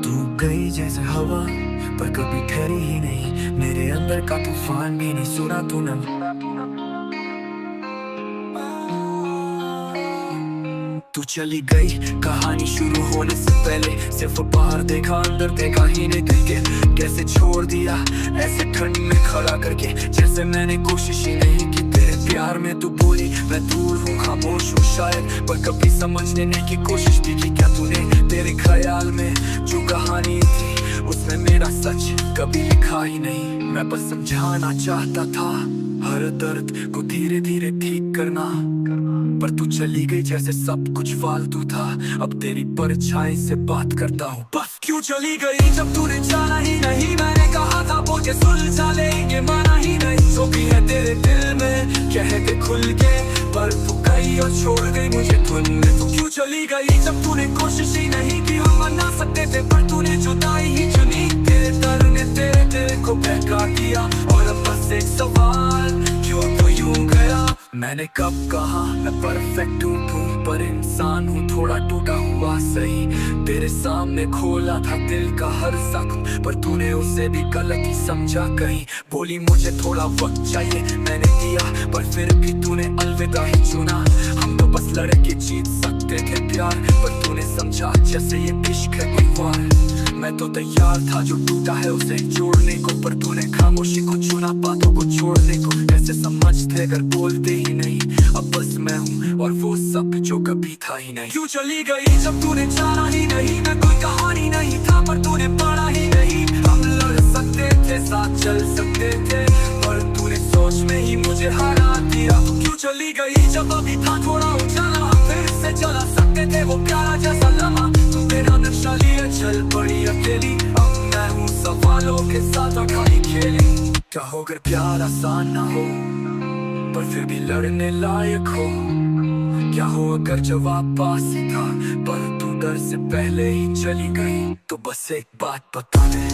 तू गई जैसे हवा पर कभी ठहरी ही नहीं, मेरे अंदर का तूफान भी नहीं सुना तूने। तू चली गई कहानी शुरू होने से पहले, सिर्फ बाहर देखा अंदर देखा ही नहीं करके। कैसे छोड़ दिया ऐसे ठंड में खड़ा करके, जैसे मैंने कोशिश ही नहीं की। तेरे प्यार में तू बोली मैं दूर हूँ खामोश हूँ शायद, पर कभी समझ लेने की कोशिश भी की क्या तूने? तेरे ख्याल में जो कहानी थी उसमें मेरा सच कभी लिखा ही नहीं। मैं बस समझाना चाहता था हर दर्द को धीरे धीरे ठीक करना, पर तू चली गई जैसे सब कुछ फालतू था। अब तेरी परछाई से बात करता हूँ। बस क्यों चली गई जब तूने जाना ही नहीं? मैंने कहा था बोल के सुलझा लेंगे, माना ही नहीं। जो भी है तेरे दिल में कह दे खुल के, पर तू गई और छोड़ गई मुझे धुन में। तू क्यों चली गई जब तूने कोशिश ही नहीं की? हम मना सकते थे पर तूने जुदाई ही चुनी। तेरे दर्द ने तेरे दिल को बहका दिया, और अब बस एक सवाल, क्यों तू यूं गया? मैंने कब कहा मैं परफेक्ट हूँ, पर इंसान हूँ थोड़ा टूटा हुआ सही। तेरे सामने खोला था दिल का हर जख्म, पर तूने उसे भी गलत ही समझा कहीं। बोली मुझे थोड़ा वक्त चाहिए, मैंने दिया, पर फिर भी तूने अलविदा ही चुना। हम तो बस लड़के जीत सकते थे प्यार, पर तूने समझा जैसे ये इश्क है कोई वार। मैं तो तैयार था जो टूटा है उसे जोड़ने को, पर तूने खामोशी को चुना बातों को छोड़ने को। कैसे समझते अगर बोलते ही नहीं, अब बस मैं हूँ और वो सब जो कभी था ही नहीं। क्यों चली गई जब तूने जाना ही नहीं? मैं कोई कहानी नहीं था पर तूने पढ़ा ही नहीं। हम लड़ सकते थे साथ चल सकते थे, पर तूने सोच में ही मुझे हरा दिया। तू क्यों चली गई जब अभी था थोड़ा उजाला? फिर से चला सकते थे वो प्यारा जैसा लम्हा। तू मेरा नक्शा लिए चल पड़ी अकेली, अब मैं हूँ सवालों के साथ अखाई खेली। क्या हो अगर प्यार आसान ना हो पर फिर भी लड़ने लायक हो? क्या हो अगर जवाब पास ही था पर तू डर से पहले ही चली गई? तो बस एक बात बता दे,